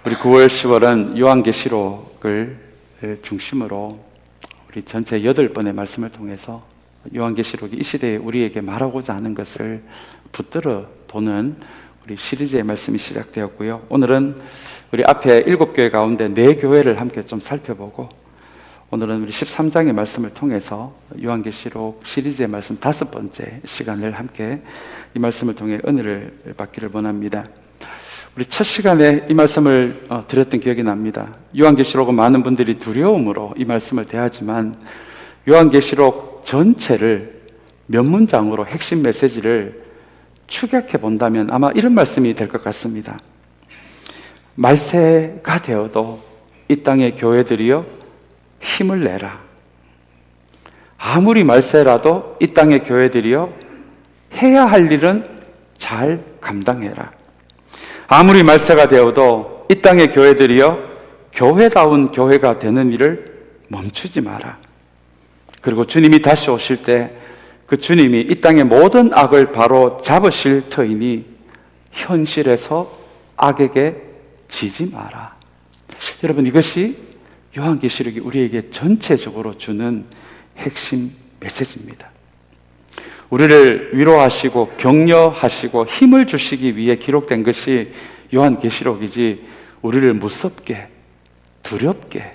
우리 9월, 10월은 요한계시록을 중심으로 우리 전체 8번의 말씀을 통해서 요한계시록이 이 시대에 우리에게 말하고자 하는 것을 붙들어 보는 우리 시리즈의 말씀이 시작되었고요. 오늘은 우리 앞에 7교회 가운데 4교회를 함께 좀 살펴보고, 오늘은 우리 13장의 말씀을 통해서 요한계시록 시리즈의 말씀 5번째 시간을 함께 이 말씀을 통해 은혜를 받기를 원합니다. 우리 첫 시간에 이 말씀을 드렸던 기억이 납니다. 요한계시록은 많은 분들이 두려움으로 이 말씀을 대하지만 요한계시록 전체를 몇 문장으로 핵심 메시지를 축약해 본다면 아마 이런 말씀이 될 것 같습니다. 말세가 되어도 이 땅의 교회들이여 힘을 내라. 아무리 말세라도 이 땅의 교회들이여 해야 할 일은 잘 감당해라. 아무리 말세가 되어도 이 땅의 교회들이여 교회다운 교회가 되는 일을 멈추지 마라. 그리고 주님이 다시 오실 때 그 주님이 이 땅의 모든 악을 바로 잡으실 터이니 현실에서 악에게 지지 마라. 여러분, 이것이 요한계시록이 우리에게 전체적으로 주는 핵심 메시지입니다. 우리를 위로하시고 격려하시고 힘을 주시기 위해 기록된 것이 요한계시록이지, 우리를 무섭게 두렵게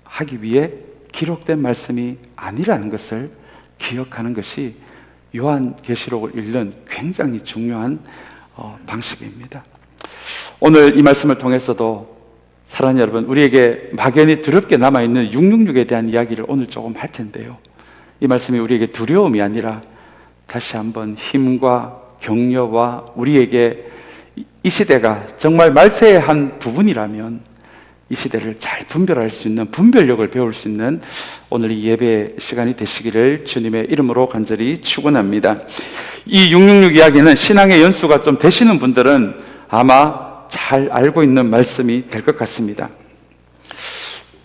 하기 위해 기록된 말씀이 아니라는 것을 기억하는 것이 요한계시록을 읽는 굉장히 중요한 방식입니다. 오늘 이 말씀을 통해서도 사랑하는 여러분, 우리에게 막연히 두렵게 남아있는 666에 대한 이야기를 오늘 조금 할 텐데요, 이 말씀이 우리에게 두려움이 아니라 다시 한번 힘과 격려와 우리에게 이 시대가 정말 말세의 한 부분이라면 이 시대를 잘 분별할 수 있는 분별력을 배울 수 있는 오늘 이 예배 시간이 되시기를 주님의 이름으로 간절히 축원합니다. 이 666 이야기는 신앙의 연수가 좀 되시는 분들은 아마 잘 알고 있는 말씀이 될 것 같습니다.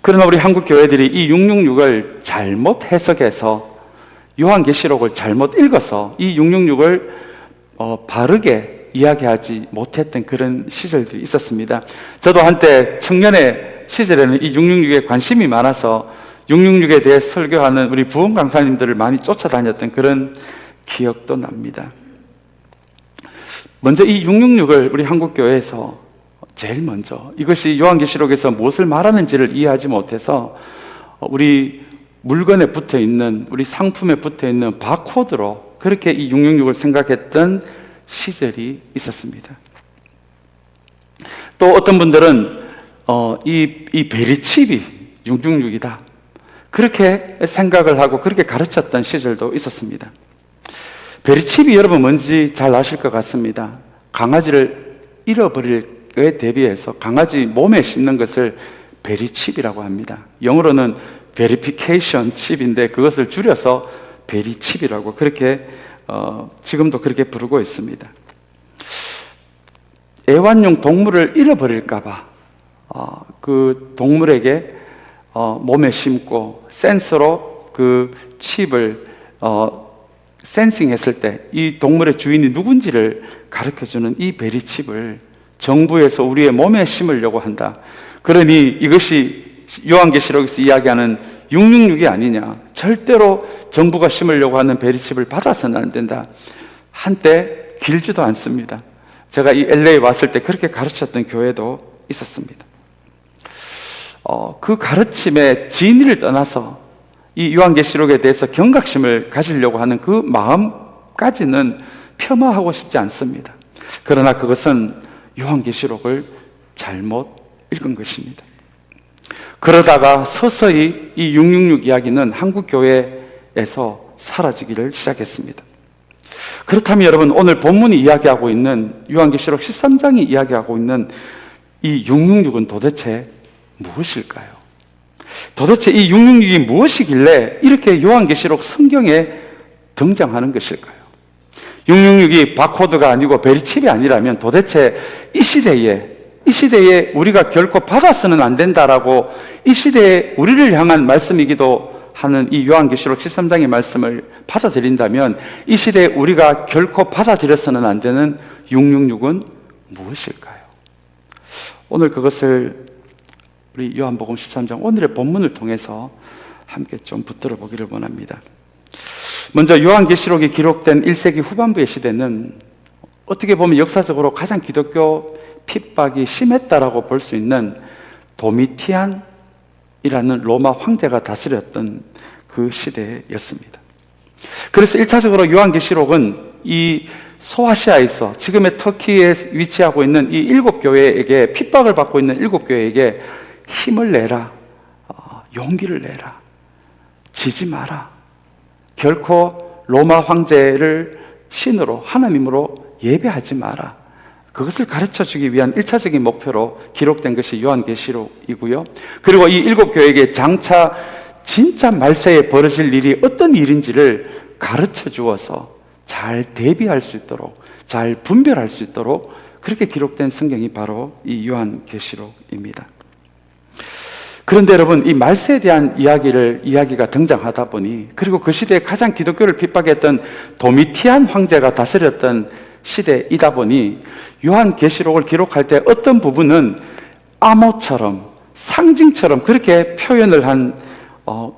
그러나 우리 한국 교회들이 이 666을 잘못 해석해서 요한계시록을 잘못 읽어서 이 666을 바르게 이야기하지 못했던 그런 시절들이 있었습니다. 저도 한때 청년의 시절에는 이 666에 관심이 많아서 666에 대해 설교하는 우리 부흥 강사님들을 많이 쫓아다녔던 그런 기억도 납니다. 먼저 이 666을 우리 한국교회에서 제일 먼저 이것이 요한계시록에서 무엇을 말하는지를 이해하지 못해서 우리 물건에 붙어 있는, 우리 상품에 붙어 있는 바코드로 그렇게 이 666을 생각했던 시절이 있었습니다. 또 어떤 분들은 이 베리칩이 666이다 그렇게 생각을 하고 그렇게 가르쳤던 시절도 있었습니다. 베리칩이 여러분 뭔지 잘 아실 것 같습니다. 강아지를 잃어버릴 에 대비해서 강아지 몸에 씹는 것을 베리칩이라고 합니다. 영어로는 베리피케이션 칩인데 그것을 줄여서 베리칩이라고 그렇게 지금도 그렇게 부르고 있습니다. 애완용 동물을 잃어버릴까봐 그 동물에게 몸에 심고 센서로 그 칩을 센싱했을 때 이 동물의 주인이 누군지를 가르쳐주는 이 베리칩을 정부에서 우리의 몸에 심으려고 한다. 그러니 이것이 요한계시록에서 이야기하는 666이 아니냐, 절대로 정부가 심으려고 하는 베리칩을 받아서는 안 된다. 한때 길지도 않습니다. 제가 이 LA 왔을 때 그렇게 가르쳤던 교회도 있었습니다. 그 가르침의 진리를 떠나서 이 요한계시록에 대해서 경각심을 가지려고 하는 그 마음까지는 폄하하고 싶지 않습니다. 그러나 그것은 요한계시록을 잘못 읽은 것입니다. 그러다가 서서히 이 666 이야기는 한국 교회에서 사라지기를 시작했습니다. 그렇다면 여러분, 오늘 본문이 이야기하고 있는 요한계시록 13장이 이야기하고 있는 이 666은 도대체 무엇일까요? 도대체 이 666이 무엇이길래 이렇게 요한계시록 성경에 등장하는 것일까요? 666이 바코드가 아니고 베리칩이 아니라면 도대체 이 시대에 우리가 결코 받아서는 안 된다라고 이 시대에 우리를 향한 말씀이기도 하는 이 요한계시록 13장의 말씀을 받아들인다면 이 시대에 우리가 결코 받아들여서는 안 되는 666은 무엇일까요? 오늘 그것을 우리 요한복음 13장 오늘의 본문을 통해서 함께 좀 붙들어 보기를 원합니다. 먼저 요한계시록이 기록된 1세기 후반부의 시대는 어떻게 보면 역사적으로 가장 기독교 핍박이 심했다라고 볼 수 있는 도미티안이라는 로마 황제가 다스렸던 그 시대였습니다. 그래서 1차적으로 요한계시록은 이 소아시아에서 지금의 터키에 위치하고 있는 이 7교회에게 핍박을 받고 있는 7교회에게 힘을 내라, 용기를 내라, 지지 마라, 결코 로마 황제를 신으로 하나님으로 예배하지 마라, 그것을 가르쳐주기 위한 1차적인 목표로 기록된 것이 요한계시록이고요. 그리고 이 7교회에게 장차 진짜 말세에 벌어질 일이 어떤 일인지를 가르쳐 주어서 잘 대비할 수 있도록, 잘 분별할 수 있도록 그렇게 기록된 성경이 바로 이 요한계시록입니다. 그런데 여러분, 이 말세에 대한 이야기가 등장하다 보니, 그리고 그 시대에 가장 기독교를 핍박했던 도미티안 황제가 다스렸던 시대이다 보니 요한계시록을 기록할 때 어떤 부분은 암호처럼, 상징처럼 그렇게 표현을 한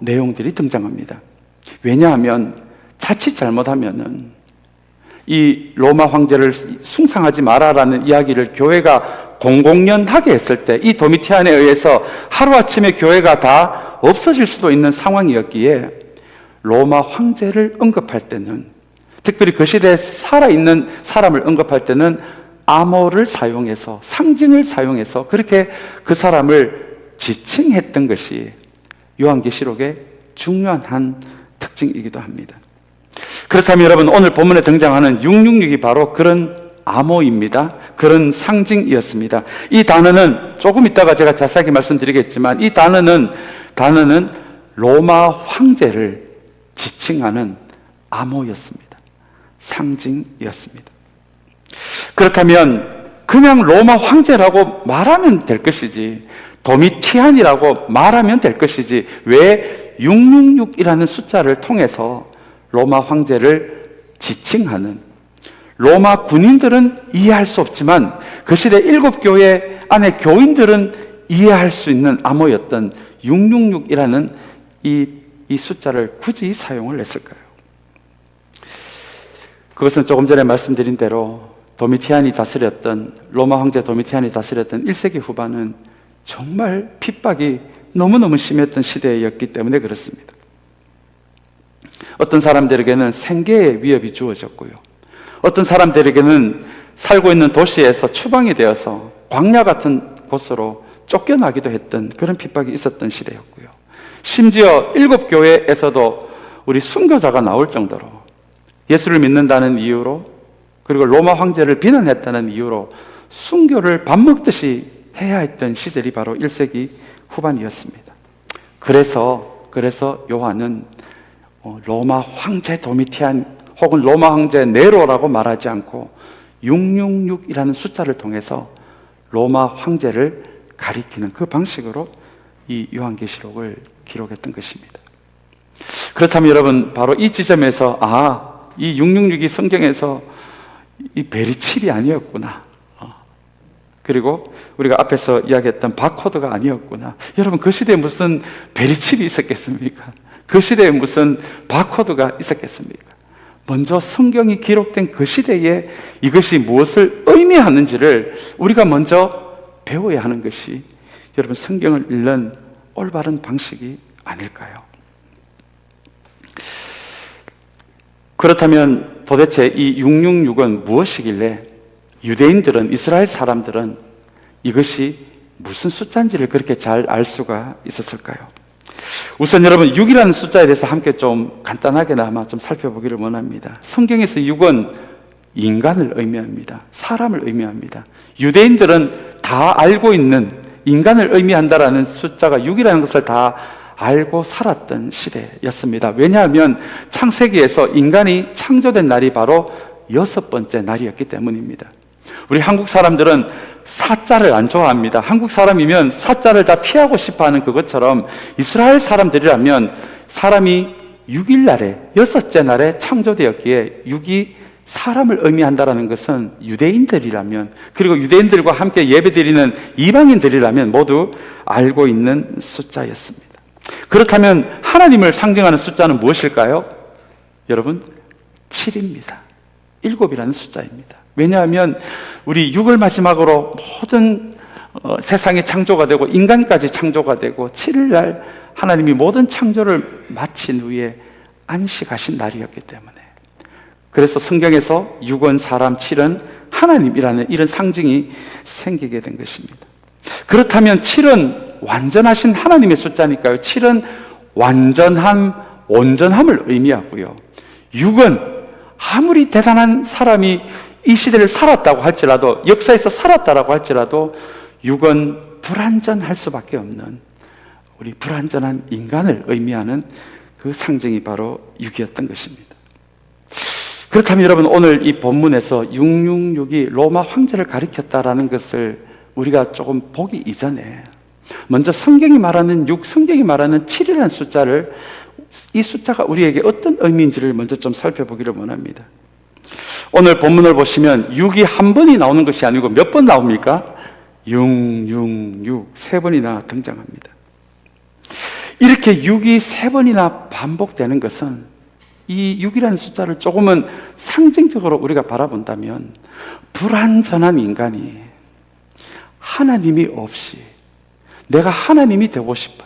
내용들이 등장합니다. 왜냐하면 자칫 잘못하면은 이 로마 황제를 숭상하지 마라라는 이야기를 교회가 공공연하게 했을 때 이 도미티안에 의해서 하루아침에 교회가 다 없어질 수도 있는 상황이었기에 로마 황제를 언급할 때는, 특별히 그 시대에 살아있는 사람을 언급할 때는 암호를 사용해서, 상징을 사용해서 그렇게 그 사람을 지칭했던 것이 요한계시록의 중요한 한 특징이기도 합니다. 그렇다면 여러분, 오늘 본문에 등장하는 666이 바로 그런 암호입니다. 그런 상징이었습니다. 이 단어는 조금 이따가 제가 자세하게 말씀드리겠지만, 이 단어는 로마 황제를 지칭하는 암호였습니다. 상징이었습니다. 그렇다면 그냥 로마 황제라고 말하면 될 것이지, 도미티안이라고 말하면 될 것이지, 왜 666이라는 숫자를 통해서 로마 황제를 지칭하는, 로마 군인들은 이해할 수 없지만 그 시대 7교회 안에 교인들은 이해할 수 있는 암호였던 666이라는 이 숫자를 굳이 사용을 했을까요? 그것은 조금 전에 말씀드린 대로 도미티안이 다스렸던, 로마 황제 도미티안이 다스렸던 1세기 후반은 정말 핍박이 너무너무 심했던 시대였기 때문에 그렇습니다. 어떤 사람들에게는 생계의 위협이 주어졌고요, 어떤 사람들에게는 살고 있는 도시에서 추방이 되어서 광야 같은 곳으로 쫓겨나기도 했던 그런 핍박이 있었던 시대였고요. 심지어 7교회에서도 우리 순교자가 나올 정도로 예수를 믿는다는 이유로, 그리고 로마 황제를 비난했다는 이유로 순교를 밥 먹듯이 해야 했던 시절이 바로 1세기 후반이었습니다. 그래서 요한은 로마 황제 도미티안 혹은 로마 황제 네로라고 말하지 않고 666이라는 숫자를 통해서 로마 황제를 가리키는 그 방식으로 이 요한계시록을 기록했던 것입니다. 그렇다면 여러분, 바로 이 지점에서 이 666이 성경에서 이 베리칩이 아니었구나, 그리고 우리가 앞에서 이야기했던 바코드가 아니었구나. 여러분, 그 시대에 무슨 베리칩이 있었겠습니까? 그 시대에 무슨 바코드가 있었겠습니까? 먼저 성경이 기록된 그 시대에 이것이 무엇을 의미하는지를 우리가 먼저 배워야 하는 것이 여러분, 성경을 읽는 올바른 방식이 아닐까요? 그렇다면 도대체 이 666은 무엇이길래 유대인들은, 이스라엘 사람들은 이것이 무슨 숫자인지를 그렇게 잘 알 수가 있었을까요? 우선 여러분, 6이라는 숫자에 대해서 함께 좀 간단하게나마 좀 살펴보기를 원합니다. 성경에서 6은 인간을 의미합니다. 사람을 의미합니다. 유대인들은 다 알고 있는, 인간을 의미한다라는 숫자가 6이라는 것을 다 알고 살았던 시대였습니다. 왜냐하면 창세기에서 인간이 창조된 날이 바로 6번째 날이었기 때문입니다. 우리 한국 사람들은 사자를 안 좋아합니다. 한국 사람이면 사자를 다 피하고 싶어 하는 그것처럼 이스라엘 사람들이라면 사람이 6일 날에, 6째 날에 창조되었기에 6이 사람을 의미한다라는 것은 유대인들이라면, 그리고 유대인들과 함께 예배드리는 이방인들이라면 모두 알고 있는 숫자였습니다. 그렇다면 하나님을 상징하는 숫자는 무엇일까요? 여러분, 7입니다. 7이라는 숫자입니다. 왜냐하면 우리 6을 마지막으로 모든 세상이 창조가 되고 인간까지 창조가 되고 7일날 하나님이 모든 창조를 마친 후에 안식하신 날이었기 때문에, 그래서 성경에서 6은 사람, 7은 하나님이라는 이런 상징이 생기게 된 것입니다. 그렇다면 7은 완전하신 하나님의 숫자니까요. 7은 완전함, 온전함을 의미하고요. 6은 아무리 대단한 사람이 이 시대를 살았다고 할지라도, 역사에서 살았다라고 할지라도 6은 불완전할 수밖에 없는, 우리 불완전한 인간을 의미하는 그 상징이 바로 6이었던 것입니다. 그렇다면 여러분, 오늘 이 본문에서 666이 로마 황제를 가리켰다라는 것을 우리가 조금 보기 이전에 먼저 성경이 말하는 6, 성경이 말하는 7이라는 숫자를, 이 숫자가 우리에게 어떤 의미인지를 먼저 좀 살펴보기를 원합니다. 오늘 본문을 보시면 6이 한 번이 나오는 것이 아니고 몇 번 나옵니까? 666, 세 번이나 등장합니다. 이렇게 6이 세 번이나 반복되는 것은, 이 6이라는 숫자를 조금은 상징적으로 우리가 바라본다면, 불완전한 인간이 하나님이 없이 내가 하나님이 되고 싶어,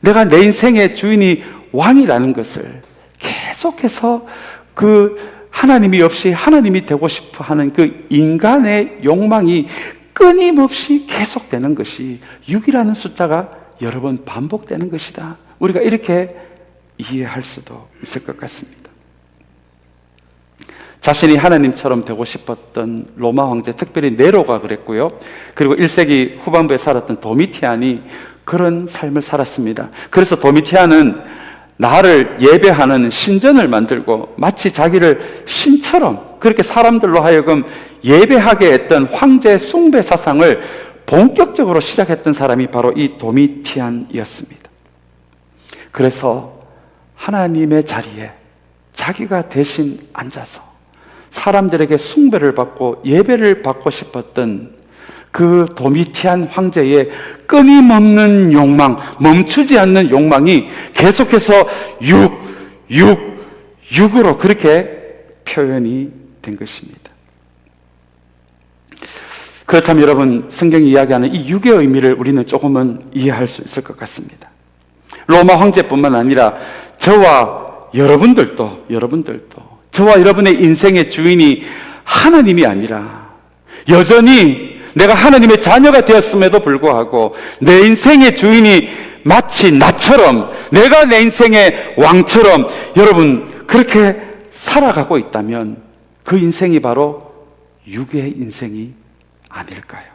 내가 내 인생의 주인이 왕이라는 것을 계속해서 그 하나님이 없이 하나님이 되고 싶어 하는 그 인간의 욕망이 끊임없이 계속되는 것이 6이라는 숫자가 여러 번 반복되는 것이다. 우리가 이렇게 이해할 수도 있을 것 같습니다. 자신이 하나님처럼 되고 싶었던 로마 황제, 특별히 네로가 그랬고요. 그리고 1세기 후반부에 살았던 도미티안이 그런 삶을 살았습니다. 그래서 도미티안은 나를 예배하는 신전을 만들고 마치 자기를 신처럼 그렇게 사람들로 하여금 예배하게 했던 황제 숭배 사상을 본격적으로 시작했던 사람이 바로 이 도미티안이었습니다. 그래서 하나님의 자리에 자기가 대신 앉아서 사람들에게 숭배를 받고 예배를 받고 싶었던 그 도미티안 황제의 끊임없는 욕망, 멈추지 않는 욕망이 계속해서 6으로 그렇게 표현이 된 것입니다. 그렇다면 여러분, 성경이 이야기하는 이 6의 의미를 우리는 조금은 이해할 수 있을 것 같습니다. 로마 황제뿐만 아니라 저와 여러분들도 저와 여러분의 인생의 주인이 하나님이 아니라, 여전히 내가 하나님의 자녀가 되었음에도 불구하고 내 인생의 주인이 마치 나처럼, 내가 내 인생의 왕처럼 여러분 그렇게 살아가고 있다면 그 인생이 바로 6의 인생이 아닐까요?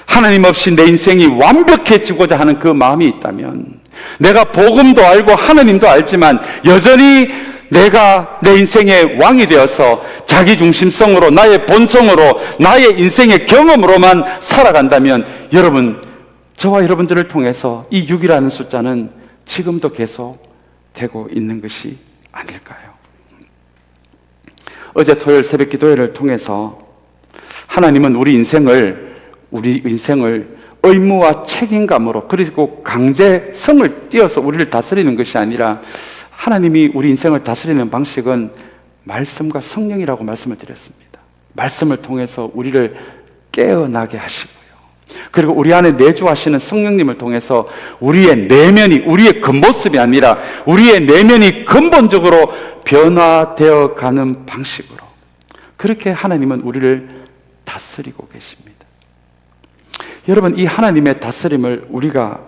하나님 없이 내 인생이 완벽해지고자 하는 그 마음이 있다면, 내가 복음도 알고 하나님도 알지만 여전히 내가 내 인생의 왕이 되어서 자기중심성으로, 나의 본성으로, 나의 인생의 경험으로만 살아간다면 여러분, 저와 여러분들을 통해서 이 6이라는 숫자는 지금도 계속 되고 있는 것이 아닐까요? 어제 토요일 새벽 기도회를 통해서 하나님은 우리 인생을 의무와 책임감으로, 그리고 강제성을 띄어서 우리를 다스리는 것이 아니라, 하나님이 우리 인생을 다스리는 방식은 말씀과 성령이라고 말씀을 드렸습니다. 말씀을 통해서 우리를 깨어나게 하시고요. 그리고 우리 안에 내주하시는 성령님을 통해서 우리의 내면이, 우리의 겉모습이 아니라 우리의 내면이 근본적으로 변화되어 가는 방식으로, 그렇게 하나님은 우리를 다스리고 계십니다. 여러분, 이 하나님의 다스림을 우리가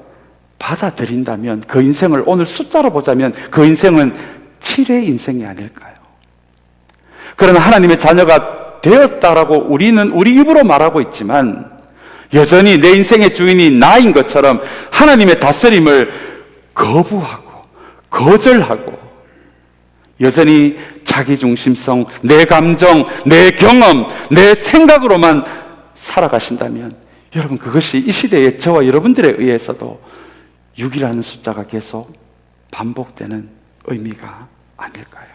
받아들인다면 그 인생을 오늘 숫자로 보자면 그 인생은 7의 인생이 아닐까요? 그러나 하나님의 자녀가 되었다라고 우리는 우리 입으로 말하고 있지만, 여전히 내 인생의 주인이 나인 것처럼 하나님의 다스림을 거부하고 거절하고 여전히 자기중심성, 내 감정, 내 경험, 내 생각으로만 살아가신다면 여러분, 그것이 이 시대의 저와 여러분들에 의해서도 6이라는 숫자가 계속 반복되는 의미가 아닐까요?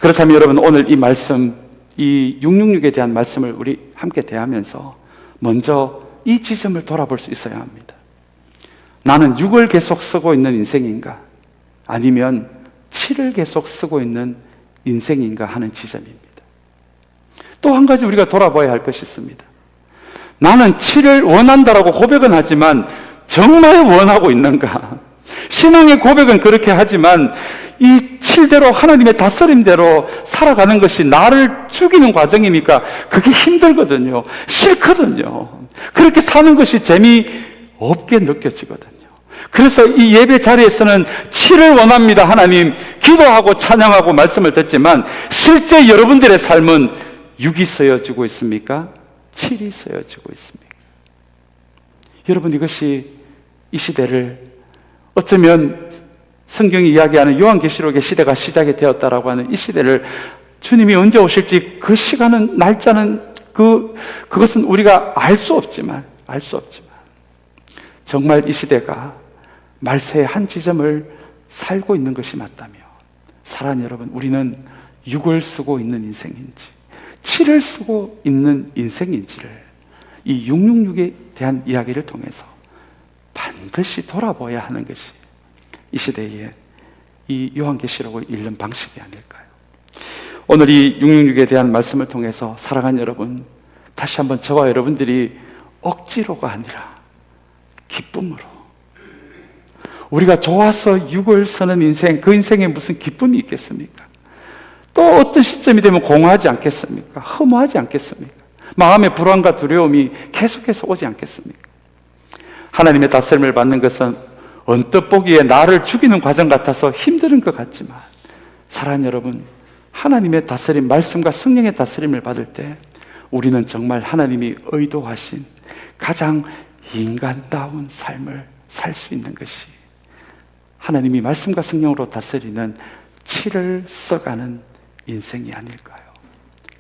그렇다면 여러분, 오늘 이 말씀, 이 666에 대한 말씀을 우리 함께 대하면서 먼저 이 지점을 돌아볼 수 있어야 합니다. 나는 6을 계속 쓰고 있는 인생인가? 아니면 7을 계속 쓰고 있는 인생인가 하는 지점입니다. 또 한 가지 우리가 돌아봐야 할 것이 있습니다. 나는 7을 원한다라고 고백은 하지만 정말 원하고 있는가? 신앙의 고백은 그렇게 하지만 이 7대로 하나님의 다스림대로 살아가는 것이 나를 죽이는 과정이니까 그게 힘들거든요. 싫거든요. 그렇게 사는 것이 재미없게 느껴지거든요. 그래서 이 예배 자리에서는 7을 원합니다. 하나님, 기도하고 찬양하고 말씀을 듣지만 실제 여러분들의 삶은 6이 쓰여지고 있습니까? 7이 쓰여지고 있습니까? 여러분, 이것이 이 시대를 어쩌면 성경이 이야기하는 요한계시록의 시대가 시작이 되었다라고 하는 이 시대를 주님이 언제 오실지 그 시간은, 날짜는 그것은 우리가 알 수 없지만 정말 이 시대가 말세의 한 지점을 살고 있는 것이 맞다면, 사랑하는 여러분, 우리는 6을 쓰고 있는 인생인지 7을 쓰고 있는 인생인지를 이 666에 대한 이야기를 통해서 반드시 돌아봐야 하는 것이 이 시대에 이 요한계시록을 읽는 방식이 아닐까요? 오늘 이 666에 대한 말씀을 통해서 사랑하는 여러분, 다시 한번 저와 여러분들이 억지로가 아니라 기쁨으로, 우리가 좋아서 6을 쓰는 인생, 그 인생에 무슨 기쁨이 있겠습니까? 또 어떤 시점이 되면 공허하지 않겠습니까? 허무하지 않겠습니까? 마음의 불안과 두려움이 계속해서 오지 않겠습니까? 하나님의 다스림을 받는 것은 언뜻 보기에 나를 죽이는 과정 같아서 힘든 것 같지만, 사랑하는 여러분, 하나님의 다스림, 말씀과 성령의 다스림을 받을 때 우리는 정말 하나님이 의도하신 가장 인간다운 삶을 살 수 있는 것이 하나님이 말씀과 성령으로 다스리는 7을 써가는 인생이 아닐까요?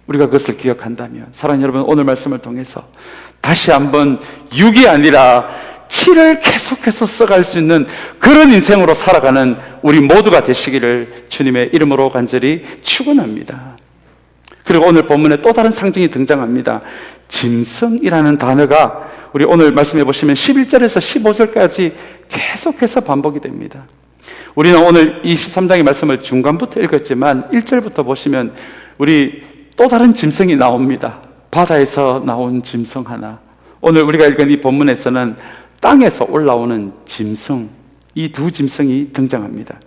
우리가 그것을 기억한다면, 사랑하는 여러분, 오늘 말씀을 통해서 다시 한번 6이 아니라 7을 계속해서 써갈 수 있는 그런 인생으로 살아가는 우리 모두가 되시기를 주님의 이름으로 간절히 축원합니다. 그리고 오늘 본문에 또 다른 상징이 등장합니다. 짐승이라는 단어가 우리 오늘 말씀해 보시면 11절에서 15절까지 계속해서 반복이 됩니다. 우리는 오늘 이 13장의 말씀을 중간부터 읽었지만 1절부터 보시면 우리 또 다른 짐승이 나옵니다. 바다에서 나온 짐승 하나. 오늘 우리가 읽은 이 본문에서는 땅에서 올라오는 짐승, 이 두 짐승이 등장합니다.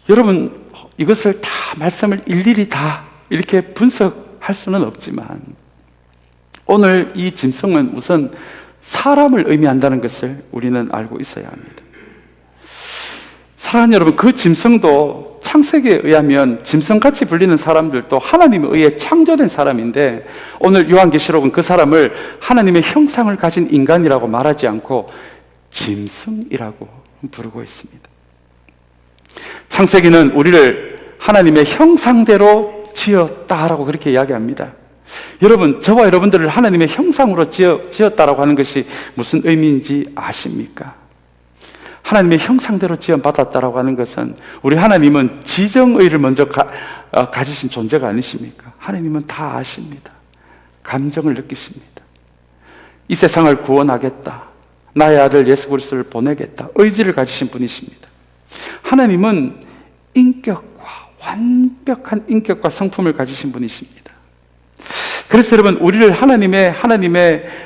여러분, 이것을 다 말씀을 일일이 다 이렇게 분석할 수는 없지만 오늘 이 짐승은 우선 사람을 의미한다는 것을 우리는 알고 있어야 합니다. 사랑하는 여러분, 그 짐승도 창세기에 의하면 짐승같이 불리는 사람들도 하나님에 의해 창조된 사람인데, 오늘 요한계시록은 그 사람을 하나님의 형상을 가진 인간이라고 말하지 않고 짐승이라고 부르고 있습니다. 창세기는 우리를 하나님의 형상대로 지었다라고 그렇게 이야기합니다. 여러분, 저와 여러분들을 하나님의 형상으로 지었다라고 하는 것이 무슨 의미인지 아십니까? 하나님의 형상대로 지원받았다라고 하는 것은, 우리 하나님은 지정의를 먼저 가지신 존재가 아니십니까? 하나님은 다 아십니다. 감정을 느끼십니다. 이 세상을 구원하겠다, 나의 아들 예수 그리스도를 보내겠다, 의지를 가지신 분이십니다. 하나님은 인격과, 완벽한 인격과 성품을 가지신 분이십니다. 그래서 여러분, 우리를 하나님의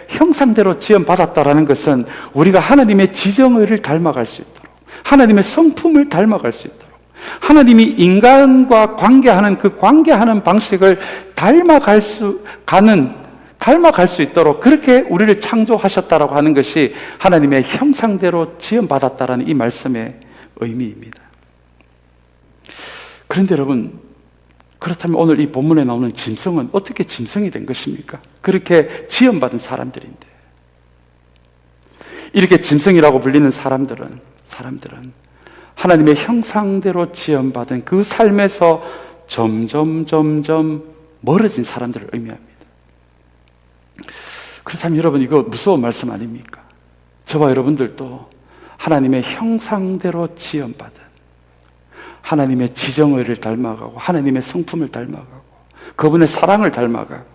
형상대로 지원받았다라는 것은 우리가 하나님의 지정의를 닮아갈 수 있도록, 하나님의 성품을 닮아갈 수 있도록, 하나님이 인간과 관계하는 그 관계하는 방식을 닮아갈 수 있도록 그렇게 우리를 창조하셨다라고 하는 것이 하나님의 형상대로 지원받았다라는 이 말씀의 의미입니다. 그런데 여러분, 그렇다면 오늘 이 본문에 나오는 짐승은 어떻게 짐승이 된 것입니까? 그렇게 지원받은 사람들인데, 이렇게 짐승이라고 불리는 사람들은 하나님의 형상대로 지원받은 그 삶에서 점점 멀어진 사람들을 의미합니다. 그렇다면 여러분, 이거 무서운 말씀 아닙니까? 저와 여러분들도 하나님의 형상대로 지원받은, 하나님의 지정의를 닮아가고 하나님의 성품을 닮아가고 그분의 사랑을 닮아가고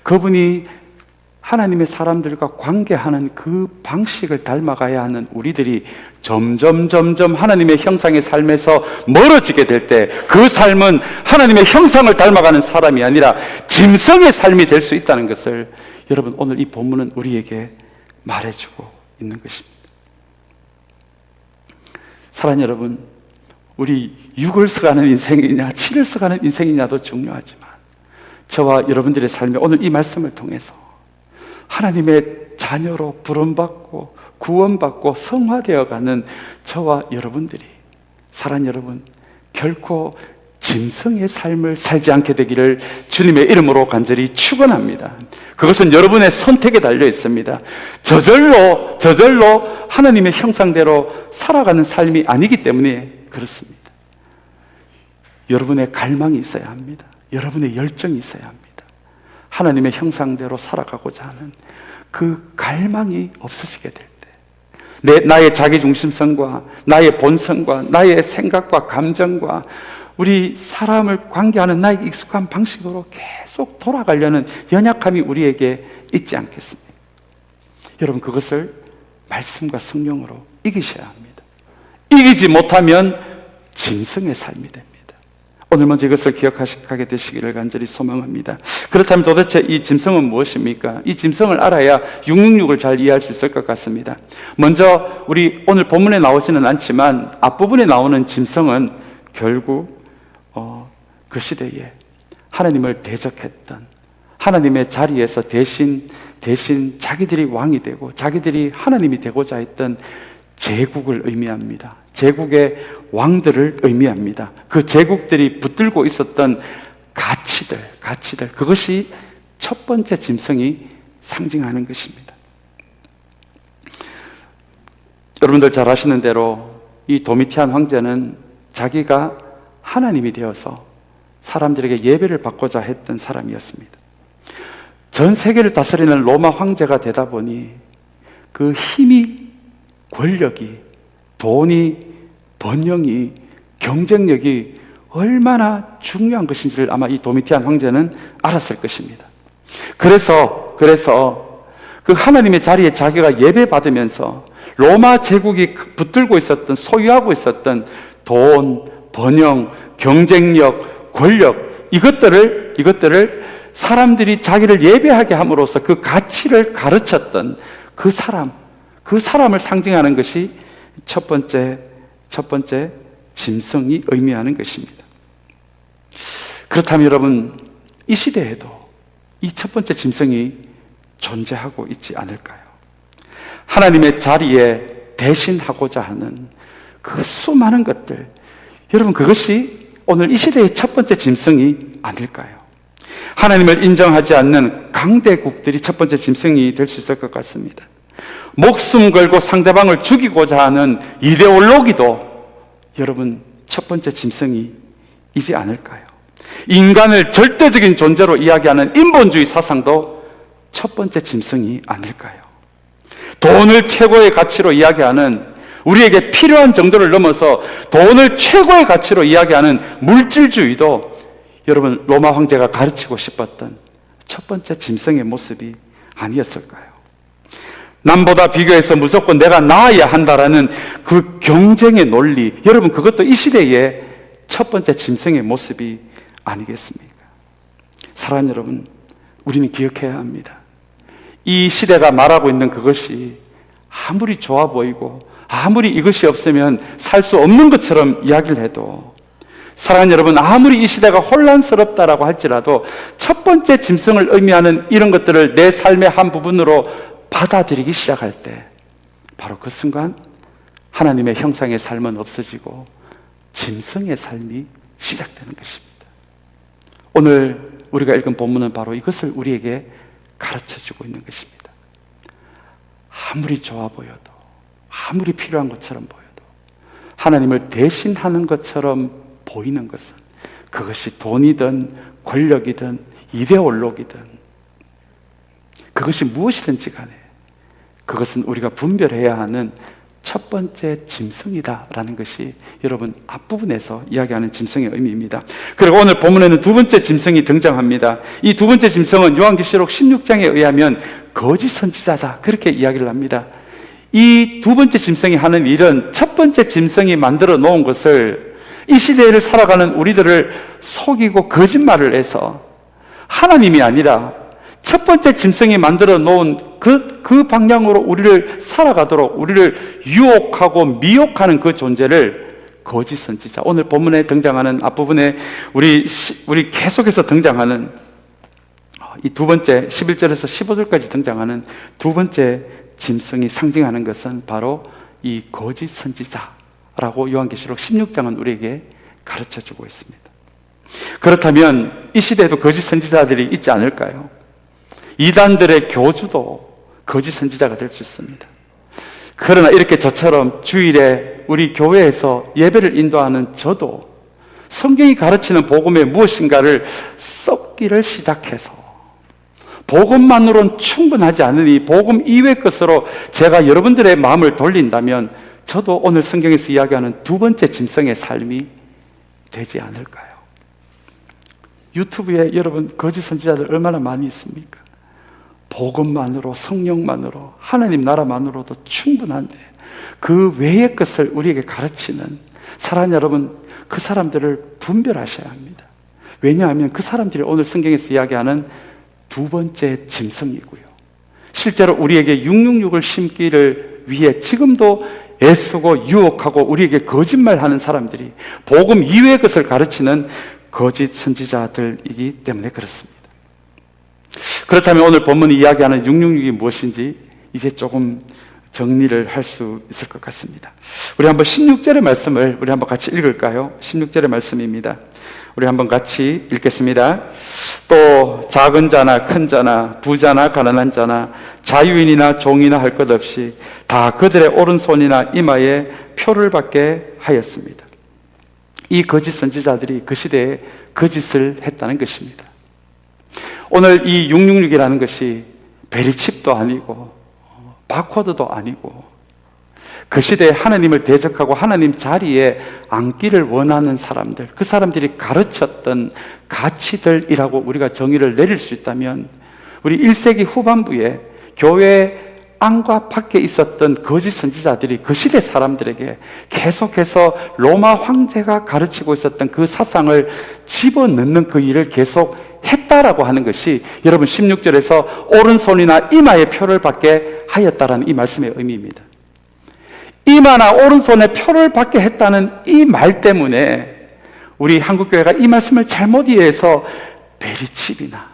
그분이 하나님의 사람들과 관계하는 그 방식을 닮아가야 하는 우리들이 점점 하나님의 형상의 삶에서 멀어지게 될 때 그 삶은 하나님의 형상을 닮아가는 사람이 아니라 짐승의 삶이 될 수 있다는 것을 여러분 오늘 이 본문은 우리에게 말해주고 있는 것입니다. 사랑하는 여러분, 우리 6을 써가는 인생이냐 7을 써가는 인생이냐도 중요하지만 저와 여러분들의 삶에 오늘 이 말씀을 통해서 하나님의 자녀로 부름받고 구원받고 성화되어가는 저와 여러분들이 사랑하는 여러분 결코 짐승의 삶을 살지 않게 되기를 주님의 이름으로 간절히 축원합니다. 그것은 여러분의 선택에 달려 있습니다. 저절로 하나님의 형상대로 살아가는 삶이 아니기 때문에 그렇습니다. 여러분의 갈망이 있어야 합니다. 여러분의 열정이 있어야 합니다. 하나님의 형상대로 살아가고자 하는 그 갈망이 없어지게 될 때 나의 자기중심성과 나의 본성과 나의 생각과 감정과 우리 사람을 관계하는 나의 익숙한 방식으로 계속 돌아가려는 연약함이 우리에게 있지 않겠습니까? 여러분 그것을 말씀과 성령으로 이기셔야 합니다. 이기지 못하면 짐승의 삶이 됩니다. 오늘 먼저 이것을 기억하게 되시기를 간절히 소망합니다. 그렇다면 도대체 이 짐승은 무엇입니까? 이 짐승을 알아야 666을 잘 이해할 수 있을 것 같습니다. 먼저 우리 오늘 본문에 나오지는 않지만 앞부분에 나오는 짐승은 결국 그 시대에 하나님을 대적했던 하나님의 자리에서 대신 자기들이 왕이 되고 자기들이 하나님이 되고자 했던 제국을 의미합니다. 제국의 왕들을 의미합니다. 그 제국들이 붙들고 있었던 가치들 그것이 첫 번째 짐승이 상징하는 것입니다. 여러분들 잘 아시는 대로 이 도미티안 황제는 자기가 하나님이 되어서 사람들에게 예배를 받고자 했던 사람이었습니다. 전 세계를 다스리는 로마 황제가 되다 보니 그 힘이, 권력이, 돈이, 번영이, 경쟁력이 얼마나 중요한 것인지를 아마 이 도미티안 황제는 알았을 것입니다. 그래서 그 하나님의 자리에 자기가 예배받으면서 로마 제국이 붙들고 있었던, 소유하고 있었던 돈, 번영, 경쟁력, 권력 이것들을 사람들이 자기를 예배하게 함으로써 그 가치를 가르쳤던 그 사람을 상징하는 것이 첫 번째 짐승이 의미하는 것입니다. 그렇다면 여러분 이 시대에도 이 첫 번째 짐승이 존재하고 있지 않을까요? 하나님의 자리에 대신하고자 하는 그 수많은 것들, 여러분 그것이 오늘 이 시대의 첫 번째 짐승이 아닐까요? 하나님을 인정하지 않는 강대국들이 첫 번째 짐승이 될 수 있을 것 같습니다. 목숨 걸고 상대방을 죽이고자 하는 이데올로기도 여러분 첫 번째 짐승이지 않을까요? 인간을 절대적인 존재로 이야기하는 인본주의 사상도 첫 번째 짐승이 아닐까요? 돈을 최고의 가치로 이야기하는, 우리에게 필요한 정도를 넘어서 돈을 최고의 가치로 이야기하는 물질주의도 여러분 로마 황제가 가르치고 싶었던 첫 번째 짐승의 모습이 아니었을까요? 남보다 비교해서 무조건 내가 나아야 한다라는 그 경쟁의 논리, 여러분 그것도 이 시대의 첫 번째 짐승의 모습이 아니겠습니까? 사랑하는 여러분, 우리는 기억해야 합니다. 이 시대가 말하고 있는 그것이 아무리 좋아 보이고 아무리 이것이 없으면 살 수 없는 것처럼 이야기를 해도, 사랑하는 여러분, 아무리 이 시대가 혼란스럽다라고 할지라도 첫 번째 짐승을 의미하는 이런 것들을 내 삶의 한 부분으로 받아들이기 시작할 때 바로 그 순간 하나님의 형상의 삶은 없어지고 짐승의 삶이 시작되는 것입니다. 오늘 우리가 읽은 본문은 바로 이것을 우리에게 가르쳐주고 있는 것입니다. 아무리 좋아 보여도, 아무리 필요한 것처럼 보여도, 하나님을 대신하는 것처럼 보이는 것은, 그것이 돈이든 권력이든 이데올로기든 그것이 무엇이든지 간에 그것은 우리가 분별해야 하는 첫 번째 짐승이다라는 것이 여러분 앞부분에서 이야기하는 짐승의 의미입니다. 그리고 오늘 본문에는 두 번째 짐승이 등장합니다. 이 두 번째 짐승은 요한계시록 16장에 의하면 거짓 선지자다, 그렇게 이야기를 합니다. 이 두 번째 짐승이 하는 일은 첫 번째 짐승이 만들어 놓은 것을, 이 시대를 살아가는 우리들을 속이고 거짓말을 해서 하나님이 아니라 첫 번째 짐승이 만들어 놓은 그 방향으로 우리를 살아가도록 우리를 유혹하고 미혹하는 그 존재를 거짓 선지자, 오늘 본문에 등장하는 앞부분에 우리 계속해서 등장하는 이 두 번째 11절에서 15절까지 등장하는 두 번째 짐승이 상징하는 것은 바로 이 거짓 선지자라고 요한계시록 16장은 우리에게 가르쳐주고 있습니다. 그렇다면 이 시대에도 거짓 선지자들이 있지 않을까요? 이단들의 교주도 거짓 선지자가 될 수 있습니다. 그러나 이렇게 저처럼 주일에 우리 교회에서 예배를 인도하는 저도 성경이 가르치는 복음의 무엇인가를 썩기를 시작해서 복음만으로는 충분하지 않으니 복음 이외의 것으로 제가 여러분들의 마음을 돌린다면 저도 오늘 성경에서 이야기하는 두 번째 짐승의 삶이 되지 않을까요? 유튜브에 여러분 거짓 선지자들 얼마나 많이 있습니까? 복음만으로, 성령만으로, 하나님 나라만으로도 충분한데 그 외의 것을 우리에게 가르치는 사랑하는 여러분, 그 사람들을 분별하셔야 합니다. 왜냐하면 그 사람들이 오늘 성경에서 이야기하는 두 번째 짐승이고요, 실제로 우리에게 666을 심기를 위해 지금도 애쓰고 유혹하고 우리에게 거짓말하는 사람들이 복음 이외의 것을 가르치는 거짓 선지자들이기 때문에 그렇습니다. 그렇다면 오늘 본문이 이야기하는 666이 무엇인지 이제 조금 정리를 할 수 있을 것 같습니다. 우리 한번 16절의 말씀을 우리 한번 같이 읽을까요? 16절의 말씀입니다. 우리 한번 같이 읽겠습니다. 또 작은 자나 큰 자나 부자나 가난한 자나 자유인이나 종이나 할 것 없이 다 그들의 오른손이나 이마에 표를 받게 하였습니다. 이 거짓 선지자들이 그 시대에 거짓을 했다는 것입니다. 오늘 이 666이라는 것이 베리칩도 아니고 바코드도 아니고 그 시대에 하나님을 대적하고 하나님 자리에 앉기를 원하는 사람들, 그 사람들이 가르쳤던 가치들이라고 우리가 정의를 내릴 수 있다면 우리 1세기 후반부에 교회 안과 밖에 있었던 거짓 선지자들이 그 시대 사람들에게 계속해서 로마 황제가 가르치고 있었던 그 사상을 집어넣는 그 일을 계속 했다라고 하는 것이 여러분 16절에서 오른손이나 이마에 표를 받게 하였다라는 이 말씀의 의미입니다. 이마나 오른손에 표를 받게 했다는 이 말 때문에 우리 한국교회가 이 말씀을 잘못 이해해서 베리칩이나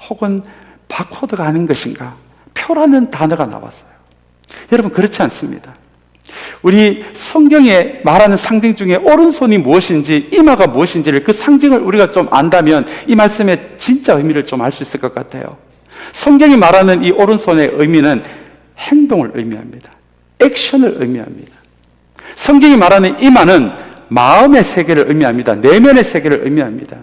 혹은 바코드가 아닌 것인가, 표라는 단어가 나왔어요. 여러분 그렇지 않습니다. 우리 성경에 말하는 상징 중에 오른손이 무엇인지 이마가 무엇인지를 그 상징을 우리가 좀 안다면 이 말씀의 진짜 의미를 좀 알 수 있을 것 같아요. 성경이 말하는 이 오른손의 의미는 행동을 의미합니다. 액션을 의미합니다. 성경이 말하는 이마는 마음의 세계를 의미합니다. 내면의 세계를 의미합니다.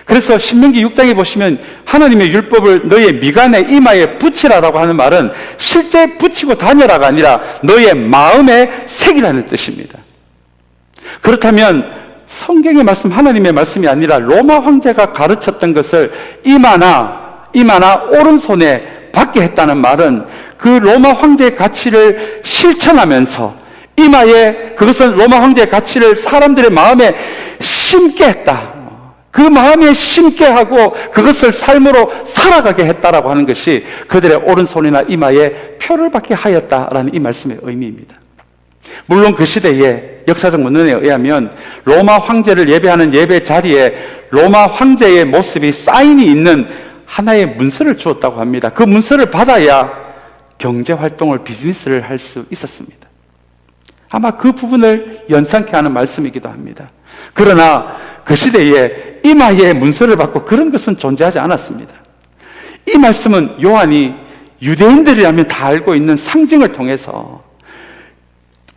그래서 신명기 6장에 보시면 하나님의 율법을 너의 미간에 이마에 붙이라라고 하는 말은 실제 붙이고 다녀라가 아니라 너의 마음에 새기라는 뜻입니다. 그렇다면 성경의 말씀, 하나님의 말씀이 아니라 로마 황제가 가르쳤던 것을 이마나 오른손에 받게 했다는 말은 그 로마 황제의 가치를 실천하면서 이마에 그것은 로마 황제의 가치를 사람들의 마음에 심게 했다. 그 마음에 심게 하고 그것을 삶으로 살아가게 했다라고 하는 것이 그들의 오른손이나 이마에 표를 받게 하였다라는 이 말씀의 의미입니다. 물론 그 시대의 역사적 문헌에 의하면 로마 황제를 예배하는 예배 자리에 로마 황제의 모습이 사인이 있는 하나의 문서를 주었다고 합니다. 그 문서를 받아야 경제활동을, 비즈니스를 할 수 있었습니다. 아마 그 부분을 연상케 하는 말씀이기도 합니다. 그러나 그 시대에 이마에 문서를 받고 그런 것은 존재하지 않았습니다. 이 말씀은 요한이 유대인들이라면 다 알고 있는 상징을 통해서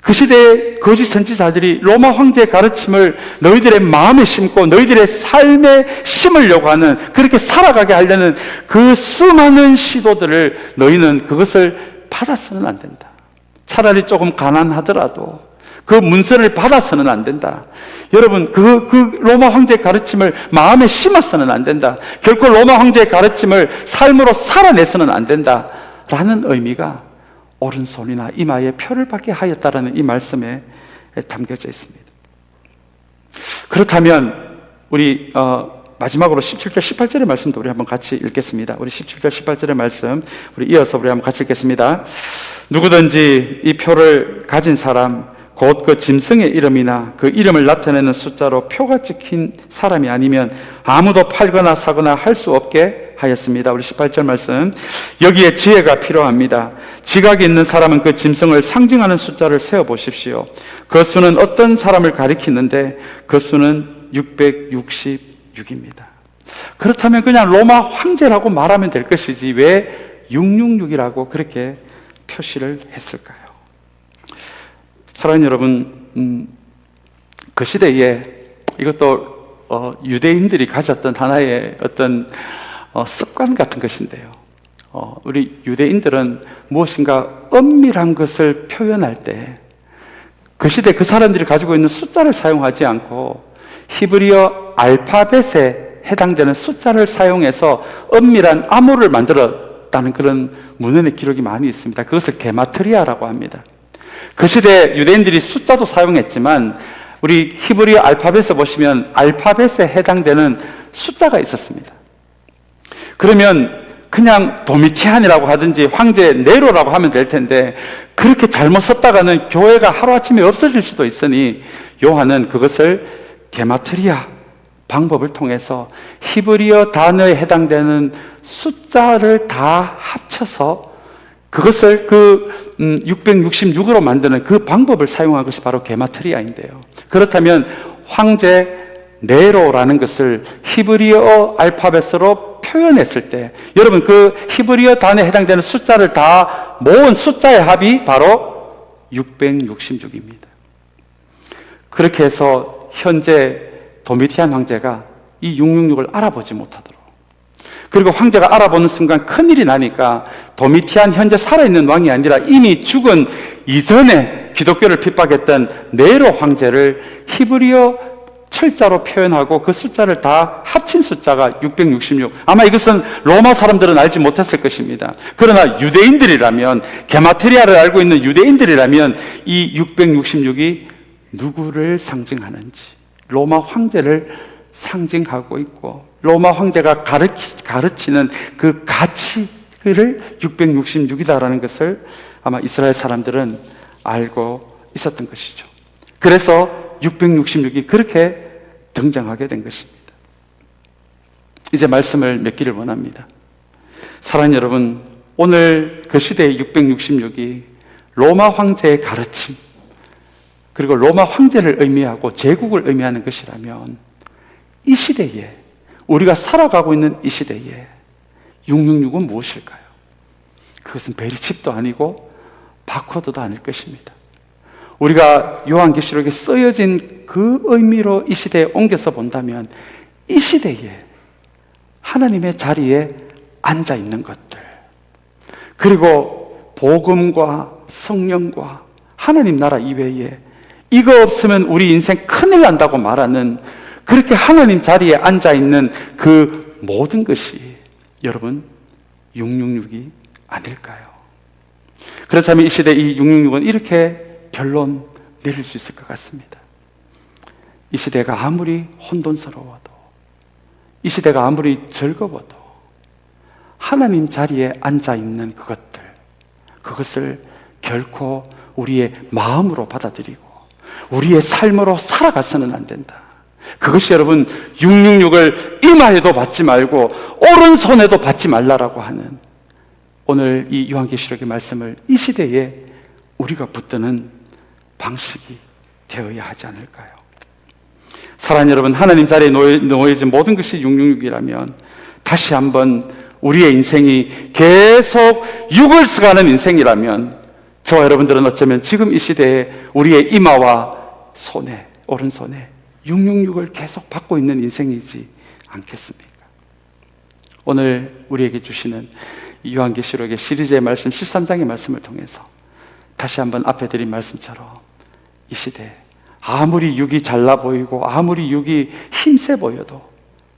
그 시대의 거짓 선지자들이 로마 황제의 가르침을 너희들의 마음에 심고 너희들의 삶에 심으려고 하는, 그렇게 살아가게 하려는 그 수많은 시도들을 너희는 그것을 받아서는 안 된다. 차라리 조금 가난하더라도 그 문서를 받아서는 안 된다. 여러분, 그 로마 황제의 가르침을 마음에 심어서는 안 된다. 결코 로마 황제의 가르침을 삶으로 살아내서는 안 된다. 라는 의미가 오른손이나 이마에 표를 받게 하였다라는 이 말씀에 담겨져 있습니다. 그렇다면 우리 마지막으로 17절 18절의 말씀도 우리 한번 같이 읽겠습니다. 우리 17절 18절의 말씀 우리 이어서 우리 한번 같이 읽겠습니다. 누구든지 이 표를 가진 사람 곧 그 짐승의 이름이나 그 이름을 나타내는 숫자로 표가 찍힌 사람이 아니면 아무도 팔거나 사거나 할 수 없게 하였습니다. 우리 18절 말씀, 여기에 지혜가 필요합니다. 지각이 있는 사람은 그 짐승을 상징하는 숫자를 세어보십시오. 그 수는 어떤 사람을 가리키는데 그 수는 666입니다. 그렇다면 그냥 로마 황제라고 말하면 될 것이지 왜 666이라고 그렇게 표시를 했을까요? 사랑하는 여러분, 그 시대에 이것도 유대인들이 가졌던 하나의 어떤 습관 같은 것인데요. 우리 유대인들은 무엇인가 엄밀한 것을 표현할 때 그 시대 그 사람들이 가지고 있는 숫자를 사용하지 않고 히브리어 알파벳에 해당되는 숫자를 사용해서 엄밀한 암호를 만들었다는 그런 문헌의 기록이 많이 있습니다. 그것을 게마트리아라고 합니다. 그 시대 유대인들이 숫자도 사용했지만 우리 히브리어 알파벳에 보시면 알파벳에 해당되는 숫자가 있었습니다. 그러면 그냥 도미티안이라고 하든지 황제 네로라고 하면 될 텐데 그렇게 잘못 썼다가는 교회가 하루아침에 없어질 수도 있으니 요한은 그것을 게마트리아 방법을 통해서 히브리어 단어에 해당되는 숫자를 다 합쳐서 그것을 666으로 만드는 그 방법을 사용한 것이 바로 게마트리아인데요. 그렇다면 황제 네로라는 것을 히브리어 알파벳으로 표현했을 때 여러분 그 히브리어 단어에 해당되는 숫자를 다 모은 숫자의 합이 바로 666입니다. 그렇게 해서 현재 도미티안 황제가 이 666을 알아보지 못하도록, 그리고 황제가 알아보는 순간 큰일이 나니까 도미티안 현재 살아있는 왕이 아니라 이미 죽은 이전에 기독교를 핍박했던 네로 황제를 히브리어 철자로 표현하고 그 숫자를 다 합친 숫자가 666. 아마 이것은 로마 사람들은 알지 못했을 것입니다. 그러나 유대인들이라면, 게마트리아를 알고 있는 유대인들이라면 이 666이 누구를 상징하는지, 로마 황제를 상징하고 있고 로마 황제가 가르치는 그 가치를 666이다라는 것을 아마 이스라엘 사람들은 알고 있었던 것이죠. 그래서 666이 그렇게 등장하게 된 것입니다. 이제 말씀을 맺기를 원합니다. 사랑하는 여러분, 오늘 그 시대의 666이 로마 황제의 가르침, 그리고 로마 황제를 의미하고 제국을 의미하는 것이라면 이 시대에, 우리가 살아가고 있는 이 시대에 666은 무엇일까요? 그것은 베리칩도 아니고 바코드도 아닐 것입니다. 우리가 요한계시록에 쓰여진 그 의미로 이 시대에 옮겨서 본다면 이 시대에 하나님의 자리에 앉아 있는 것들, 그리고 복음과 성령과 하나님 나라 이외에 이거 없으면 우리 인생 큰일 난다고 말하는, 그렇게 하나님 자리에 앉아 있는 그 모든 것이 여러분 666이 아닐까요? 그렇다면 이 시대 이 666은 이렇게 결론 내릴 수 있을 것 같습니다. 이 시대가 아무리 혼돈스러워도, 이 시대가 아무리 즐거워도 하나님 자리에 앉아 있는 그것을 결코 우리의 마음으로 받아들이고 우리의 삶으로 살아가서는 안 된다. 그것이 여러분 666을 이마에도 받지 말고 오른손에도 받지 말라라고 하는 오늘 이 요한계시록의 말씀을 이 시대에 우리가 붙드는 방식이 되어야 하지 않을까요? 사랑하는 여러분, 하나님 자리에 놓여진 모든 것이 666이라면 다시 한번 우리의 인생이 계속 6을 써가는 인생이라면 저와 여러분들은 어쩌면 지금 이 시대에 우리의 이마와 손에, 오른손에 666을 계속 받고 있는 인생이지 않겠습니까? 오늘 우리에게 주시는 요한계시록의 시리즈의 말씀 13장의 말씀을 통해서 다시 한번 앞에 드린 말씀처럼 이 시대 아무리 육이 잘나 보이고 아무리 육이 힘세 보여도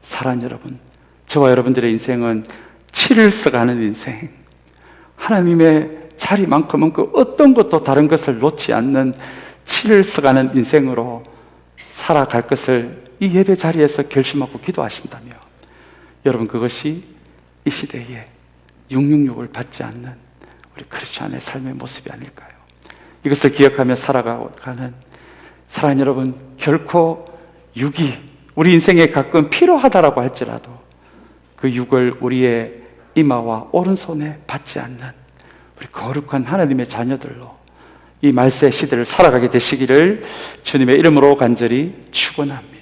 사랑하는 여러분, 저와 여러분들의 인생은 치를 써가는 인생, 하나님의 자리만큼은 그 어떤 것도 다른 것을 놓지 않는 치를 써가는 인생으로 살아갈 것을 이 예배 자리에서 결심하고 기도하신다며 여러분, 그것이 이 시대에 666을 받지 않는 우리 크리스찬의 삶의 모습이 아닐까요? 이것을 기억하며 살아가는 사랑하는 여러분, 결코 육이 우리 인생에 가끔 필요하다라고 할지라도 그 육을 우리의 이마와 오른손에 받지 않는 우리 거룩한 하나님의 자녀들로 이 말세 시대를 살아가게 되시기를 주님의 이름으로 간절히 축원합니다.